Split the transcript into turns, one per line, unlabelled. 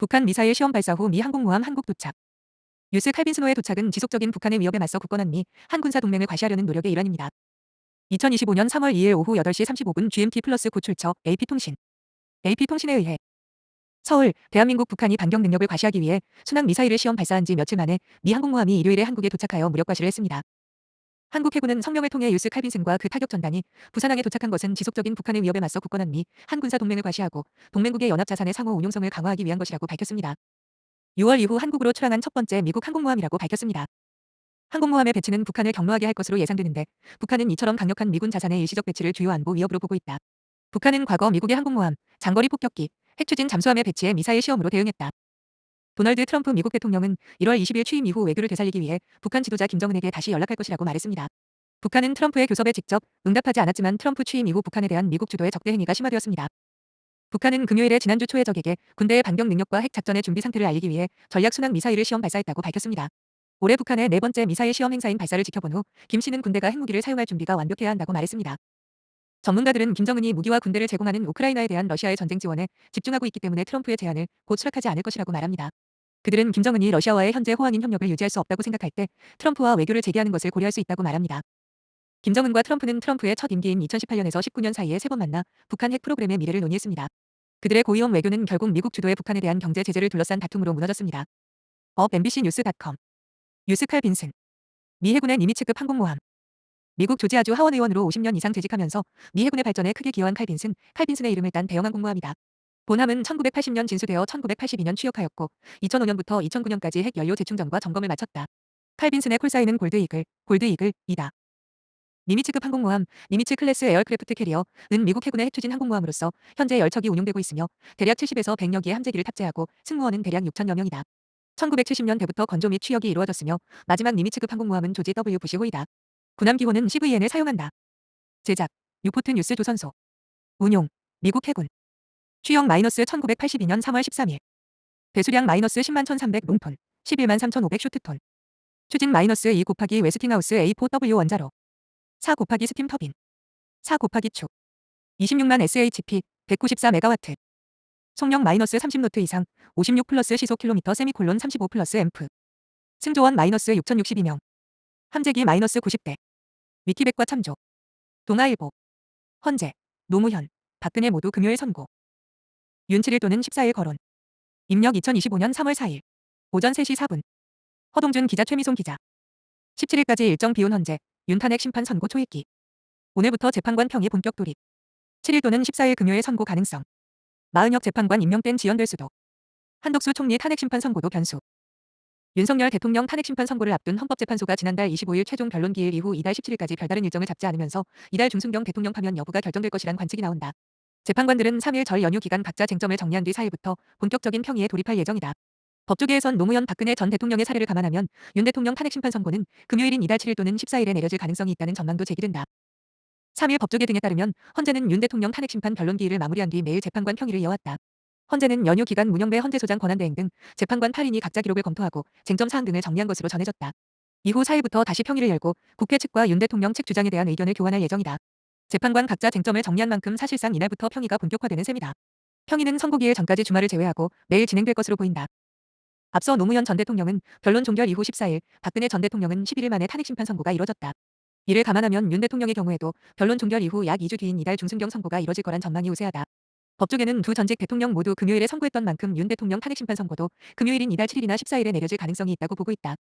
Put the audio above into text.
북한 미사일 시험 발사 후 미 항공모함 한국 도착. 유스 칼빈스노의 도착은 지속적인 북한의 위협에 맞서 굳건한 미, 한 군사 동맹을 과시하려는 노력의 일환입니다. 2025년 3월 2일 오후 8시 35분 GMT 플러스 고출처 AP통신. AP통신에 의해 서울, 대한민국 북한이 반경 능력을 과시하기 위해 순항 미사일을 시험 발사한 지 며칠 만에 미 항공모함이 일요일에 한국에 도착하여 무력 과시를 했습니다. 한국 해군은 성명을 통해 유스 칼빈슨과 그 타격 전단이 부산항에 도착한 것은 지속적인 북한의 위협에 맞서 굳건한 미, 한 군사 동맹을 과시하고 동맹국의 연합 자산의 상호 운용성을 강화하기 위한 것이라고 밝혔습니다. 6월 이후 한국으로 출항한 첫 번째 미국 항공모함이라고 밝혔습니다. 항공모함의 배치는 북한을 경로하게 할 것으로 예상되는데 북한은 이처럼 강력한 미군 자산의 일시적 배치를 주요 안보 위협으로 보고 있다. 북한은 과거 미국의 항공모함, 장거리 폭격기, 핵추진 잠수함의 배치에 미사일 시험으로 대응했다. 도널드 트럼프 미국 대통령은 1월 20일 취임 이후 외교를 되살리기 위해 북한 지도자 김정은에게 다시 연락할 것이라고 말했습니다. 북한은 트럼프의 교섭에 직접 응답하지 않았지만 트럼프 취임 이후 북한에 대한 미국 주도의 적대 행위가 심화되었습니다. 북한은 금요일에 지난주 초에 적에게 군대의 반경 능력과 핵 작전의 준비 상태를 알리기 위해 전략 순항 미사일을 시험 발사했다고 밝혔습니다. 올해 북한의 네 번째 미사일 시험 행사인 발사를 지켜본 후 김 씨는 군대가 핵무기를 사용할 준비가 완벽해야 한다고 말했습니다. 전문가들은 김정은이 무기와 군대를 제공하는 우크라이나에 대한 러시아의 전쟁 지원에 집중하고 있기 때문에 트럼프의 제안을 곧 수락하지 않을 것이라고 말합니다. 그들은 김정은이 러시아와의 현재 호황인 협력을 유지할 수 없다고 생각할 때 트럼프와 외교를 재개하는 것을 고려할 수 있다고 말합니다. 김정은과 트럼프는 트럼프의 첫 임기인 2018년에서 19년 사이에 3번 만나 북한 핵 프로그램의 미래를 논의했습니다. 그들의 고위험 외교는 결국 미국 주도의 북한에 대한 경제 제재를 둘러싼 다툼으로 무너졌습니다. 업 MBC 뉴스닷컴. 유스 칼 빈슨. 미 해군의 니미츠급 항공모함. 미국 조지아주 하원 의원으로 50년 이상 재직하면서 미 해군의 발전에 크게 기여한 칼빈슨의 이름을 딴 대형 항공모함이다. 본함은 1980년 진수되어 1982년 취역하였고 2005년부터 2009년까지 핵 연료 재충전과 점검을 마쳤다. 칼빈슨의 콜사인은 골드이글이다. 니미츠급 항공모함, 니미츠 클래스 에어크래프트 캐리어는 미국 해군의 핵추진 항공모함으로서 현재 10척이 운용되고 있으며 대략 70에서 100여 개의 함재기를 탑재하고 승무원은 대략 6천여 명이다. 1970년대부터 건조 및 취역이 이루어졌으며 마지막 니미츠급 항공모함은 조지 W. 부시 호이다. 군함 기호는 CVN을 사용한다. 제작, 뉴포트 뉴스 조선소. 운용, 미국 해군. 취역 -1982년 3월 13일. 배수량 -10만 1300 롱톤, 11만 3500 쇼트톤. 추진 -2 곱하기 웨스팅하우스 A4W 원자로. 4 곱하기 스팀 터빈. 4 곱하기 축. 26만 SHP, 194메가와트. 속력 -30노트 이상, 56 플러스 시속 킬로미터 세미콜론 35 플러스 앰프. 승조원 -6062명. 함재기 -90대. 위키백과 참조. 동아일보. 헌재, 노무현, 박근혜 모두 금요일 선고. 윤 7일 또는 14일 거론. 입력 2025년 3월 4일. 오전 3시 4분. 허동준 기자 최미송 기자. 17일까지 일정 비운 헌재, 윤 탄핵 심판 선고 초읽기. 오늘부터 재판관 평이 본격 돌입. 7일 또는 14일 금요일 선고 가능성. 마은혁 재판관 임명 땐 지연될 수도. 한덕수 총리 탄핵 심판 선고도 변수. 윤석열 대통령 탄핵 심판 선고를 앞둔 헌법재판소가 지난달 25일 최종 변론 기일 이후 이달 17일까지 별다른 일정을 잡지 않으면서 이달 중순경 대통령 파면 여부가 결정될 것이란 관측이 나온다. 재판관들은 3일 절 연휴 기간 각자 쟁점을 정리한 뒤 4일부터 본격적인 평의에 돌입할 예정이다. 법조계에선 노무현 박근혜 전 대통령의 사례를 감안하면 윤 대통령 탄핵 심판 선고는 금요일인 이달 7일 또는 14일에 내려질 가능성이 있다는 전망도 제기된다. 3일 법조계 등에 따르면 헌재는 윤 대통령 탄핵 심판 변론 기일을 마무리한 뒤 매일 재판관 평의를 이어왔다. 헌재는 연휴 기간 문영배 헌재소장 권한대행 등 재판관 8인이 각자 기록을 검토하고 쟁점 사항 등을 정리한 것으로 전해졌다. 이후 4일부터 다시 평의를 열고 국회 측과 윤 대통령 측 주장에 대한 의견을 교환할 예정이다. 재판관 각자 쟁점을 정리한 만큼 사실상 이날부터 평의가 본격화되는 셈이다. 평의는 선고기일 전까지 주말을 제외하고 매일 진행될 것으로 보인다. 앞서 노무현 전 대통령은 변론 종결 이후 14일, 박근혜 전 대통령은 11일 만에 탄핵 심판 선고가 이뤄졌다. 이를 감안하면 윤 대통령의 경우에도 변론 종결 이후 약 2주 뒤인 이달 중순경 선고가 이뤄질 거란 전망이 우세하다. 법조계는 두 전직 대통령 모두 금요일에 선고했던 만큼 윤 대통령 탄핵 심판 선고도 금요일인 이달 7일이나 14일에 내려질 가능성이 있다고 보고 있다.